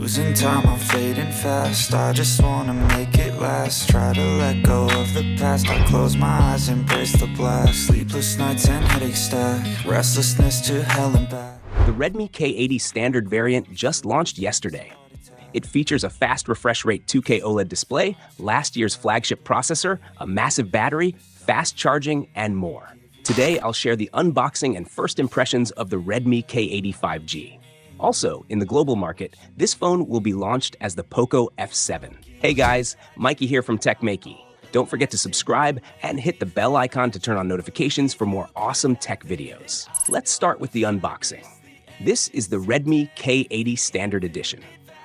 Losing time, I'm fading fast. I just wanna make it last. Try to let go of the past. I close my eyes, embrace the blast. Sleepless nights and headache stack. Restlessness to hell and back. The Redmi K80 standard variant just launched yesterday. It features a fast refresh rate 2K OLED display, last year's flagship processor, a massive battery, fast charging, and more. Today, I'll share the unboxing and first impressions of the Redmi K80 5G. Also, in the global market, this phone will be launched as the Poco F7. Hey guys, Maiky here from techmaiky. Don't forget to subscribe and hit the bell icon to turn on notifications for more awesome tech videos. Let's start with the unboxing. This is the Redmi K80 Standard Edition.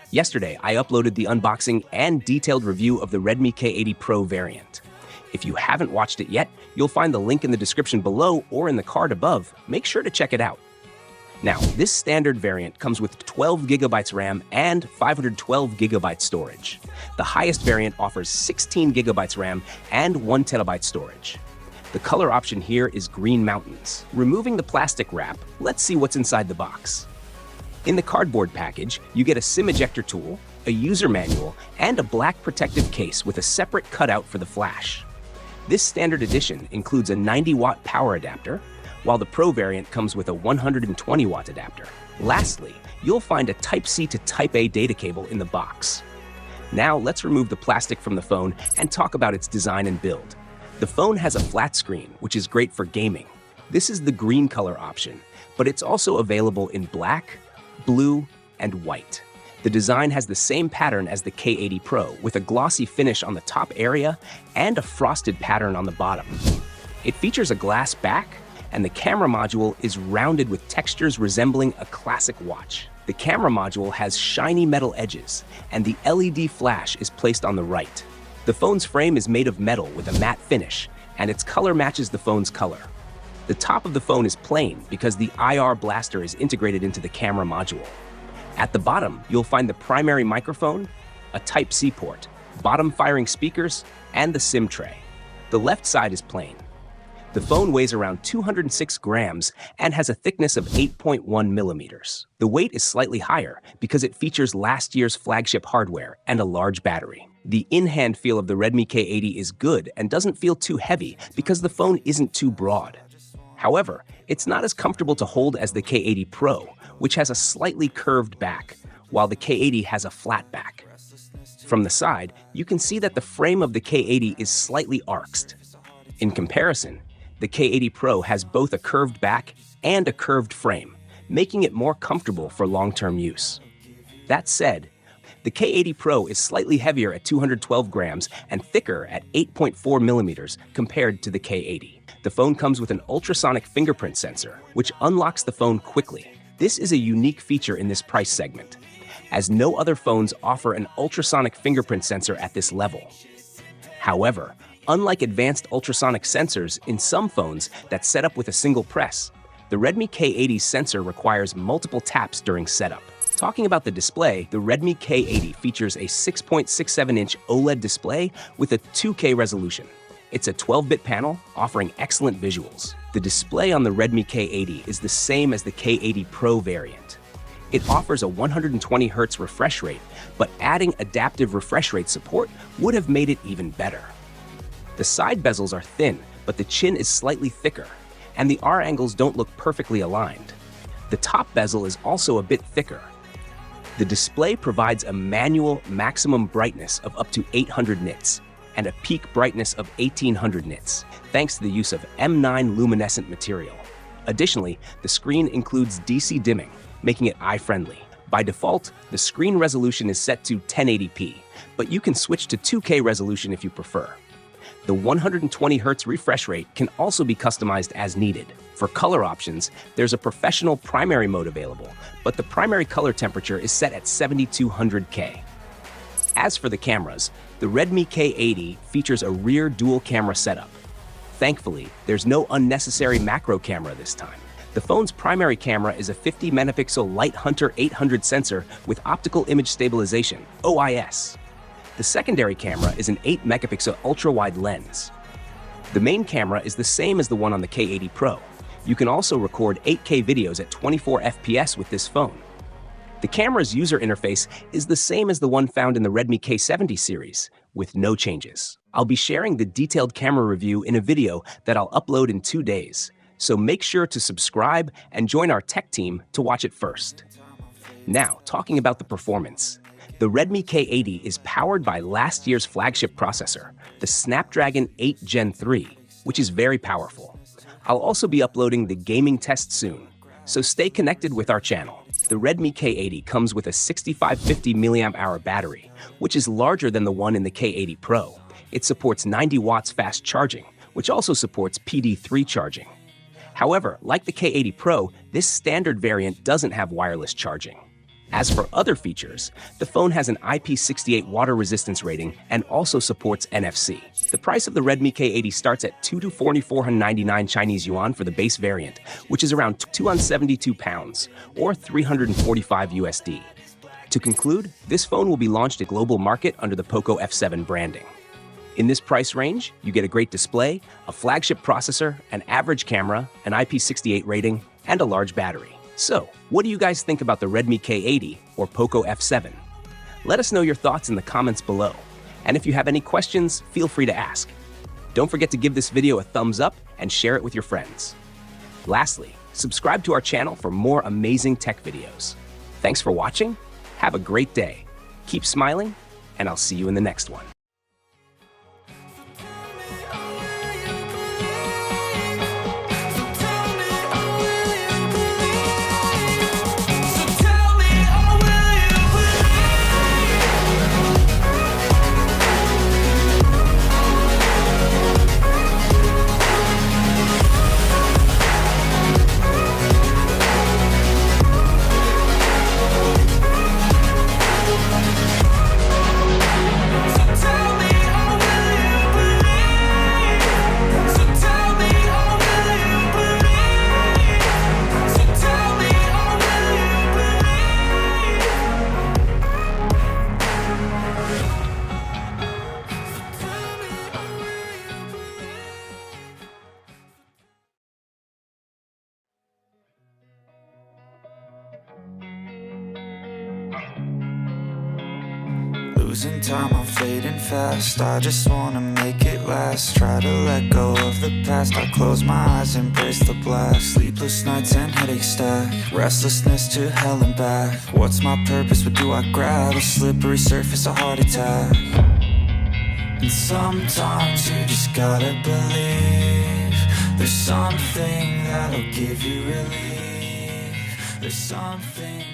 Yesterday, I uploaded the unboxing and detailed review of the Redmi K80 Pro variant. If you haven't watched it yet, you'll find the link in the description below or in the card above. Make sure to check it out. Now, this standard variant comes with 12 GB RAM and 512 GB storage. The highest variant offers 16 GB RAM and 1 TB storage. The color option here is Green Mountains. Removing the plastic wrap, let's see what's inside the box. In the cardboard package, you get a SIM ejector tool, a user manual, and a black protective case with a separate cutout for the flash. This standard edition includes a 90-watt power adapter, while the Pro variant comes with a 120-watt adapter. Lastly, you'll find a Type-C to Type-A data cable in the box. Now let's remove the plastic from the phone and talk about its design and build. The phone has a flat screen, which is great for gaming. This is the green color option, but it's also available in black, blue, and white. The design has the same pattern as the K80 Pro, with a glossy finish on the top area and a frosted pattern on the bottom. It features a glass back, and the camera module is rounded with textures resembling a classic watch. The camera module has shiny metal edges, and the LED flash is placed on the right. The phone's frame is made of metal with a matte finish, and its color matches the phone's color. The top of the phone is plain because the IR blaster is integrated into the camera module. At the bottom, you'll find the primary microphone, a Type-C port, bottom-firing speakers, and the SIM tray. The left side is plain. The phone weighs around 206 grams and has a thickness of 8.1 millimeters. The weight is slightly higher because it features last year's flagship hardware and a large battery. The in-hand feel of the Redmi K80 is good and doesn't feel too heavy because the phone isn't too broad. However, it's not as comfortable to hold as the K80 Pro, which has a slightly curved back, while the K80 has a flat back. From the side, you can see that the frame of the K80 is slightly arched. In comparison, the K80 Pro has both a curved back and a curved frame, making it more comfortable for long-term use. That said, the K80 Pro is slightly heavier at 212 grams and thicker at 8.4 millimeters compared to the K80. The phone comes with an ultrasonic fingerprint sensor, which unlocks the phone quickly. This is a unique feature in this price segment, as no other phones offer an ultrasonic fingerprint sensor at this level. However, unlike advanced ultrasonic sensors in some phones that set up with a single press, the Redmi K80 sensor requires multiple taps during setup. Talking about the display, the Redmi K80 features a 6.67-inch OLED display with a 2K resolution. It's a 12-bit panel offering excellent visuals. The display on the Redmi K80 is the same as the K80 Pro variant. It offers a 120 Hz refresh rate, but adding adaptive refresh rate support would have made it even better. The side bezels are thin, but the chin is slightly thicker, and the R angles don't look perfectly aligned. The top bezel is also a bit thicker. The display provides a manual maximum brightness of up to 800 nits and a peak brightness of 1800 nits, thanks to the use of M9 luminescent material. Additionally, the screen includes DC dimming, making it eye-friendly. By default, the screen resolution is set to 1080p, but you can switch to 2K resolution if you prefer. The 120 Hz refresh rate can also be customized as needed. For color options, there's a professional primary mode available, but the primary color temperature is set at 7200K. As for the cameras, the Redmi K80 features a rear dual camera setup. Thankfully, there's no unnecessary macro camera this time. The phone's primary camera is a 50-megapixel Light Hunter 800 sensor with optical image stabilization, OIS. The secondary camera is an 8-megapixel ultra-wide lens. The main camera is the same as the one on the K80 Pro. You can also record 8K videos at 24 FPS with this phone. The camera's user interface is the same as the one found in the Redmi K70 series, with no changes. I'll be sharing the detailed camera review in a video that I'll upload in 2 days, so make sure to subscribe and join our tech team to watch it first. Now, talking about the performance. The Redmi K80 is powered by last year's flagship processor, the Snapdragon 8 Gen 3, which is very powerful. I'll also be uploading the gaming test soon, so stay connected with our channel. The Redmi K80 comes with a 6550 mAh battery, which is larger than the one in the K80 Pro. It supports 90 watts fast charging, which also supports PD3 charging. However, like the K80 Pro, this standard variant doesn't have wireless charging. As for other features, the phone has an IP68 water resistance rating and also supports NFC. The price of the Redmi K80 starts at 2,499 Chinese yuan for the base variant, which is around £272 or 345 USD. To conclude, this phone will be launched at global market under the Poco F7 branding. In this price range, you get a great display, a flagship processor, an average camera, an IP68 rating, and a large battery. So, what do you guys think about the Redmi K80 or Poco F7? Let us know your thoughts in the comments below. And if you have any questions, feel free to ask. Don't forget to give this video a thumbs up and share it with your friends. Lastly, subscribe to our channel for more amazing tech videos. Thanks for watching, have a great day, keep smiling, and I'll see you in the next one. Losing time, I'm fading fast. I just wanna make it last. Try to let go of the past. I close my eyes, embrace the blast. Sleepless nights and headache stack. Restlessness to hell and back. What's my purpose? What do I grab? A slippery surface, a heart attack. And sometimes you just gotta believe there's something that'll give you relief. There's something